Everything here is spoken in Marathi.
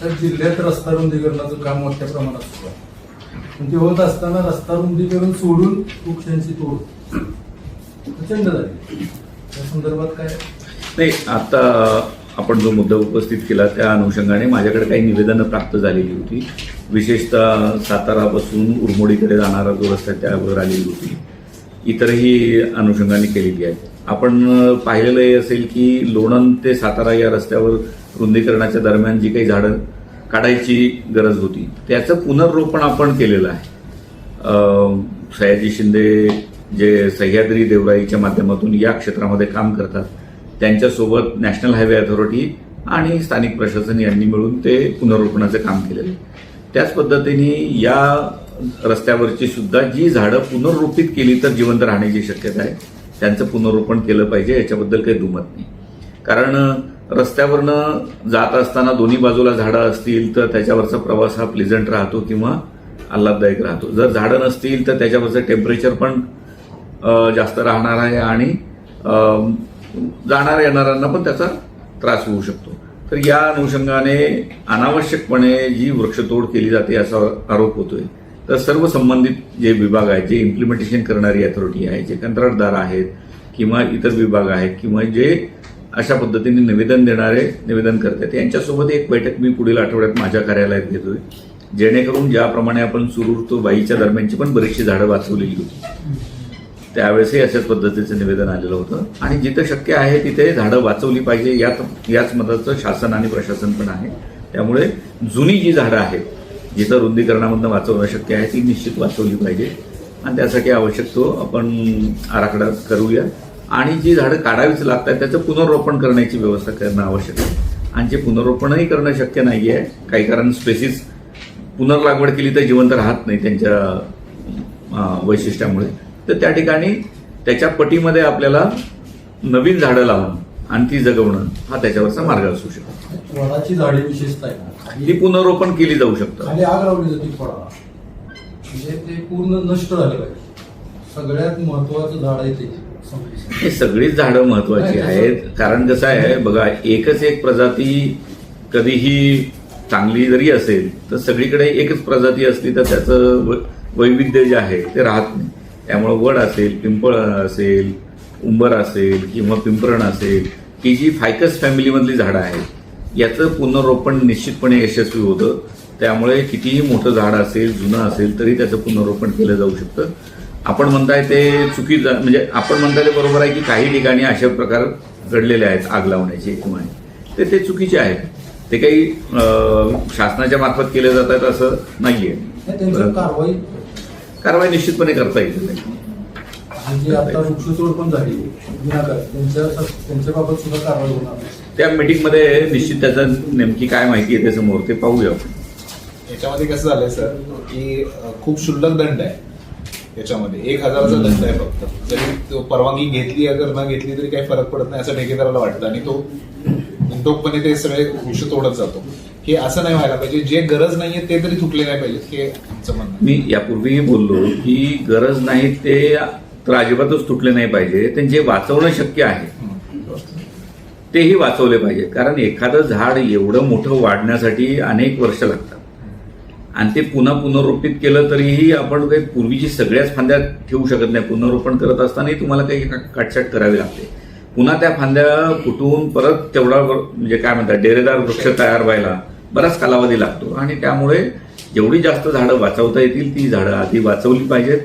तर जिल्ह्यात रस्ता रुंदीकरणाचं काम मोठ्या प्रमाणात सुरू आहे. पण ते होत असताना रस्ता रुंदीकरण सोडून वृक्षांची तोड प्रचंड झाली. त्या संदर्भात काय नाही, आता आपण जो मुद्दा उपस्थित केला त्या अनुषंगाने माझ्याकडे काही निवेदनं प्राप्त झालेली होती. विशेषतः सातारापासून उरमोडीकडे जाणारा जो रस्ता त्यावर आलेली होती. इतरही अनुषंगाने केलेली आहे. आपण पाहिलेलं असेल की लोणंद ते सातारा या रस्त्यावर रुंदीकरणाच्या दरम्यान जी काही झाडं काढायची गरज होती त्याचं पुनर्रोपण आपण केलेलं आहे. सयाजी शिंदे जे सह्याद्री देवराईच्या माध्यमातून या क्षेत्रामध्ये काम करतात त्यांच्यासोबत नॅशनल हायवे अथॉरिटी आणि स्थानिक प्रशासन यांनी मिळून ते पुनर्रोपणाचं काम केलेलं आहे. त्याच पद्धतीने या रस्त्यावरची सुद्धा जी झाडं पुनर्रोपित केली तर जिवंत राहण्याची शक्यता आहे त्यांचं पुनर्रोपण केलं पाहिजे, याच्याबद्दल काही दुमत नाही. कारण रस्त्यावरनं जात असताना दोन्ही बाजूला झाडं असतील तर त्याच्यावरचा प्रवास हा प्लेझंट राहतो किंवा आल्हाददायक राहतो. जर झाडं नसतील तर त्याच्यावरचं टेम्परेचर पण जास्त राहणार आहे आणि जाणाऱ्या येणाऱ्यांना पण त्याचा त्रास होऊ शकतो. तर या अनुषंगाने अनावश्यकपणे जी वृक्षतोड केली जाते असा आरोप होतोय. तर सर्व संबंधित जे विभाग आहेत, जे इम्प्लिमेंटेशन करणारी अथॉरिटी आहे, जे कंत्राटदार आहेत किंवा इतर विभाग आहेत किंवा जे अशा पद्धतीने निवेदन करतात यांच्यासोबत एक बैठक मी पुढील आठवड्यात माझ्या कार्यालयात घेतोय, जेणेकरून ज्याप्रमाणे आपण सुरूर तो वाईच्या दरम्यानची पण बरीचशी झाडं वाचवलेली होती त्यावेळेसही अशाच पद्धतीचं निवेदन आलेलं होतं. आणि जिथं शक्य आहे तिथे झाडं वाचवली पाहिजे याच मताचं शासन आणि प्रशासन पण आहे. त्यामुळे जुनी जी झाडं आहेत जिथं रुंदीकरणामधनं वाचवणं शक्य आहे ती निश्चित वाचवली पाहिजे आणि त्यासाठी आवश्यक तो आपण आराखडा करूया. आणि जी झाडं काढावीच लागतात त्याचं पुनर्रोपण करण्याची व्यवस्था करणं आवश्यक आहे. आणि जे पुनर्रोपणही करणं शक्य नाही आहे, काही कारण स्पेसिस पुनर्लागवड केली तर जिवंत राहत नाही त्यांच्या वैशिष्ट्यामुळे, तर त्या ठिकाणी त्याच्या पटीमध्ये आपल्याला नवीन झाडं लावून आणि ती जगवणं हा त्याच्यावरचा मार्ग असू शकतो. वडाची झाडे विशेषतः ती पुनर्रोपण केली जाऊ शकतं. खाली आग लावली जाते फळाला, म्हणजे ते पूर्ण नष्ट झाले पाहिजे. सगळ्यात महत्वाचं झाड आहे ते. हे सगळीच झाडं महत्वाची आहेत. कारण कसं आहे बघा, एकच एक प्रजाती कधीही चांगली जरी असेल तर सगळीकडे एकच प्रजाती असली तर त्याचं वैविध्य जे आहे ते राहत नाही. त्यामुळे वड असेल, पिंपळ असेल, उंबर असेल किंवा पिंपरण असेल ही जी फायकस फॅमिलीमधली झाडं आहेत याचं पुनर्रोपण निश्चितपणे यशस्वी होतं. त्यामुळे कितीही मोठं झाड असेल, जुनं असेल तरी त्याचं पुनर्रोपण केलं जाऊ शकतं. आपण म्हणताय ते चुकीचं, म्हणजे आपण म्हणताय ते बरोबर आहे की काही ठिकाणी अशा प्रकार घडलेले आहेत आग लावण्याचे किंवा ते चुकीचे आहेत. ते काही शासनाच्या मार्फत केले जात आहेत असं नाहीये. कारवाई निश्चितपणे करता येईल. म्हणजे आता वृक्षतोड पण झाली त्यांच्याबाबत सुद्धा कारवाई होणार. त्या मीटिंगमध्ये निश्चित त्याचं नेमकी काय माहिती आहे ते समोर ते पाहूया. याच्यामध्ये कसं झालंय सर की खूप क्षुल्लक दंड आहे. याच्यामध्ये 1000चा दंड आहे फक्त. जरी तो परवानगी घेतली अगर न घेतली तरी काही फरक पडत नाही असं ठेकेदाराला वाटतं आणि तो बिनटोकपणे ते सगळे वृक्ष तोडत जातो. हे असं नाही व्हायला पाहिजे. जे गरज नाहीये ते तरी तुटले नाही पाहिजे हे आमचं म्हणणं. मी यापूर्वीही बोललो की गरज नाही ते तर अजिबातच तुटले नाही पाहिजे. ते जे वाचवणं शक्य आहे तेही वाचवले पाहिजे. कारण एखादं झाड एवढं मोठं वाढण्यासाठी अनेक वर्ष लागतात आणि ते पुन्हा पुनर्रोपित केलं तरीही आपण काही पूर्वीची सगळ्याच फांद्या ठेवू शकत नाही. पुनर्रोपण करत असतानाही तुम्हाला काही काटछाट करावी लागते. पुन्हा त्या फांद्या फुटून परत तेवढा म्हणजे काय म्हणतात डेरेदार वृक्ष तयार व्हायला बराच कालावधी लागतो आणि त्यामुळे जेवढी जास्त झाडं वाचवता येतील ती झाडं आधी वाचवली पाहिजेत.